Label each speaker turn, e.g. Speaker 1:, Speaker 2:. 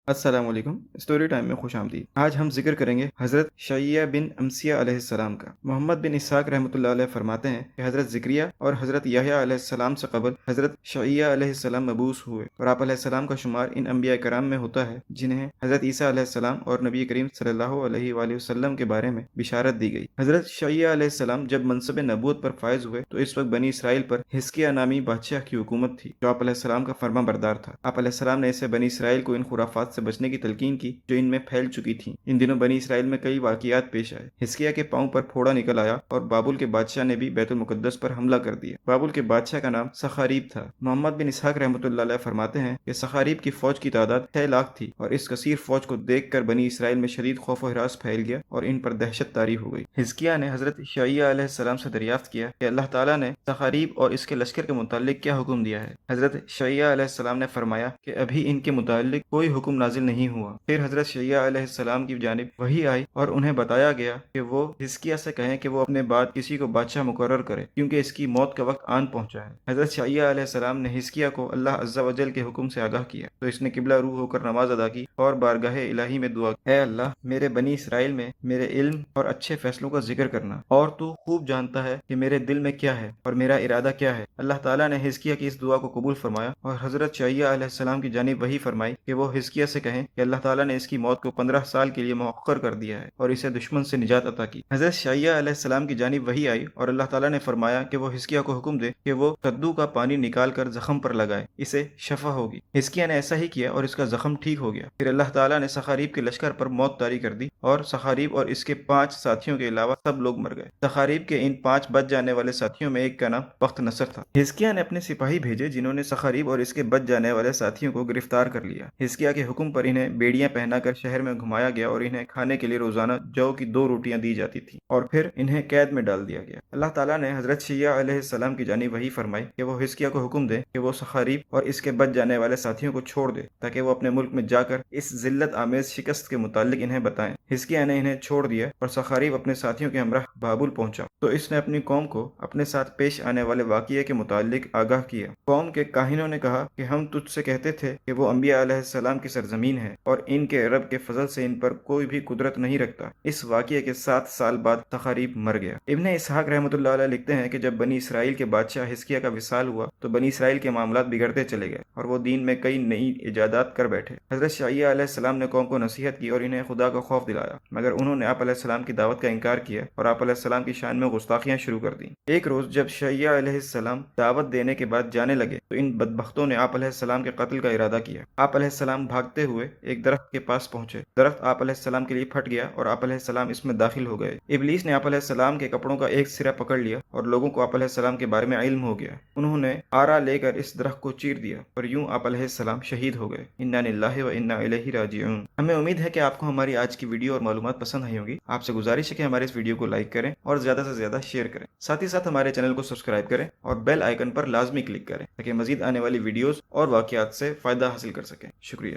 Speaker 1: السلام علیکم، story time میں خوش آمدید۔ آج ہم ذکر کریں گے حضرت شعیہ بن امسیہ علیہ السلام کا۔ محمد بن اسحاق رحمۃ اللہ علیہ فرماتے ہیں کہ حضرت زکریا اور حضرت یحییٰ علیہ السلام سے قبل حضرت شعیہ علیہ السلام مبعوث ہوئے، اور آپ علیہ السلام کا شمار ان انبیاء کرام میں ہوتا ہے جنہیں حضرت عیسیٰ علیہ السلام اور نبی کریم صلی اللہ علیہ وآلہ وسلم کے بارے میں بشارت دی گئی۔ حضرت شعیہ علیہ السلام جب منصب نبوت پر فائز ہوئے تو اس وقت بنی اسرائیل پر حزقیہ نامی بادشاہ کی حکومت تھی جو آپ علیہ السلام کا فرما بردار تھا۔ آپ علیہ السلام نے اسے بنی اسرائیل کو ان خرافات سے بچنے کی تلقین کی جو ان میں پھیل چکی تھیں۔ ان دنوں بنی اسرائیل میں کئی واقعات پیش آئے۔ حزقیہ کے پاؤں پر پھوڑا نکل آیا اور بابل کے بادشاہ نے بھی بیت المقدس پر حملہ کر دیا۔ بابل کے بادشاہ کا نام سخاریب تھا۔ محمد بن اسحاق رحمۃ اللہ علیہ فرماتے ہیں کہ سخاریب کی فوج کی تعداد 6 لاکھ تھی، اور اس کثیر فوج کو دیکھ کر بنی اسرائیل میں شدید خوف و ہراس پھیل گیا اور ان پر دہشت طاری ہو گئی۔ حزقیہ نے حضرت شعیہ علیہ السلام سے دریافت کیا کہ اللہ تعالیٰ نے سخاریب اور اس کے لشکر کے متعلق کیا حکم دیا ہے۔ حضرت شعیہ علیہ السلام نے فرمایا کہ ابھی ان کے متعلق کوئی حکم نازل نہیں ہوا۔ پھر حضرت شعیہ علیہ السلام کی جانب وحی آئی اور انہیں بتایا گیا کہ وہ حزقیہ سے کہیں کہ وہ اپنے بعد کسی کو بادشاہ مقرر کرے کیونکہ اس کی موت کا وقت آن پہنچا ہے۔ حضرت شعیہ علیہ السلام نے حزقیہ کو اللہ عز و جل کے حکم سے آگاہ کیا تو اس نے قبلہ روح ہو کر نماز ادا کی اور بارگاہ الہی میں دعا کی، اے اللہ، میرے بنی اسرائیل میں میرے علم اور اچھے فیصلوں کا ذکر کرنا، اور تو خوب جانتا ہے کہ میرے دل میں کیا ہے اور میرا ارادہ کیا ہے۔ اللہ تعالیٰ نے حزقیہ کی اس دعا کو قبول فرمایا اور حضرت شعیہ علیہ السلام کی جانب وحی فرمائی کہ وہ حزقیہ سے کہیں کہ اللہ تعالیٰ نے اس کی موت کو 15 سال کے لیے مؤخر کر دیا ہے اور اسے دشمن سے نجات عطا کی۔ حضرت شعیہ علیہ السلام کی جانب وحی آئی اور اللہ تعالیٰ نے فرمایا کہ وہ حزقیہ کو حکم دے کہ وہ کدو کا پانی نکال کر زخم پر لگائے، اسے شفا ہوگی۔ حزقیہ نے ایسا ہی کیا اور اس کا زخم ٹھیک ہو گیا۔ پھر اللہ تعالیٰ نے سخاریب کے لشکر پر موت طاری کر دی اور سخاریب اور اس کے 5 ساتھیوں کے علاوہ سب لوگ مر گئے۔ سخاریب کے ان 5 بچ جانے والے ساتھیوں میں ایک کا نام بخت نصر تھا۔ حزقیہ نے اپنے سپاہی بھیجے جنہوں نے سخاریب اور اس کے بچ جانے والے ساتھیوں کو گرفتار کر لیا۔ حزقیہ کے حکم پر انہیں بیڑیاں پہنا کر شہر میں گھمایا گیا اور انہیں کھانے کے لیے روزانہ جو کی 2 روٹیاں دی جاتی تھیں اور پھر انہیں قید میں ڈال دیا گیا۔ اللہ تعالیٰ نے حضرت شعیہ علیہ السلام کی جانب وحی فرمائی کہ وہ حزقیہ کو حکم دے کہ وہ سخاریب اور اس کے بچ جانے والے ساتھیوں کو چھوڑ دے تاکہ وہ اپنے ملک میں جا کر اس ذلت آمیز شکست کے متعلق انہیں بتائیں۔ حزقیہ نے انہیں چھوڑ دیا اور سخاریب اپنے ساتھیوں کے ہمراہ بابل پہنچا تو اس نے اپنی قوم کو اپنے ساتھ پیش آنے والے واقعے کے متعلق آگاہ کیا۔ قوم کے کاہنوں نے کہا کہ ہم تجھ سے کہتے تھے کہ وہ انبیاء علیہ السلام کی سرزمین ہے اور ان کے رب کے فضل سے ان پر کوئی بھی قدرت نہیں رکھتا۔ اس واقعے کے 7 سال بعد سخاریب مر گیا۔ ابن اسحاق رحمۃ اللہ علیہ لکھتے ہیں کہ جب بنی اسرائیل کے بادشاہ حزقیہ کا وصال ہوا تو بنی اسرائیل کے معاملات بگڑتے چلے گئے اور وہ دین میں کئی نئی ایجادات کر بیٹھے۔ حضرت شعیہ علیہ السلام نے قوم کو نصیحت کی اور انہیں خدا کا خوف دلایا، مگر انہوں نے آپ علیہ السلام کی دعوت کا انکار کیا اور آپ علیہ السلام کی شان میں گستاخیاں شروع کر دیں۔ ایک روز جب شعیہ علیہ السلام دعوت دینے کے بعد جانے لگے تو ان بدبختوں نے آپ علیہ السلام کے قتل کا ارادہ کیا۔ آپ علیہ السلام بھاگتے ہوئے ایک درخت کے پاس پہنچے۔ درخت آپ علیہ السلام کے لیے پھٹ گیا اور آپ علیہ السلام اس میں داخل ہو گئے۔ ابلیس نے آپ علیہ السلام کے کپڑوں کا ایک سرا پکڑ لیا اور لوگوں کو آپ علیہ السلام کے بارے میں علم ہو گیا۔ انہوں نے آرا لے کر اس درخت کو چیر دیا اور یوں آپ علیہ السلام شہید ہو گئے۔ انا للہ و انا الیہ راجعون۔ ہمیں امید ہے کہ آپ کو ہماری آج کی ویڈیو اور معلومات پسند آئی ہوں گی۔ آپ سے گزارش ہے کہ ہمارے اس ویڈیو کو لائک کریں اور زیادہ سے زیادہ شیئر کریں۔ ساتھ ہی ساتھ ہمارے چینل کو سبسکرائب کریں اور بیل آئیکن پر لازمی کلک کریں تاکہ مزید آنے والی ویڈیوز اور واقعات سے فائدہ حاصل کر سکیں۔ شکریہ۔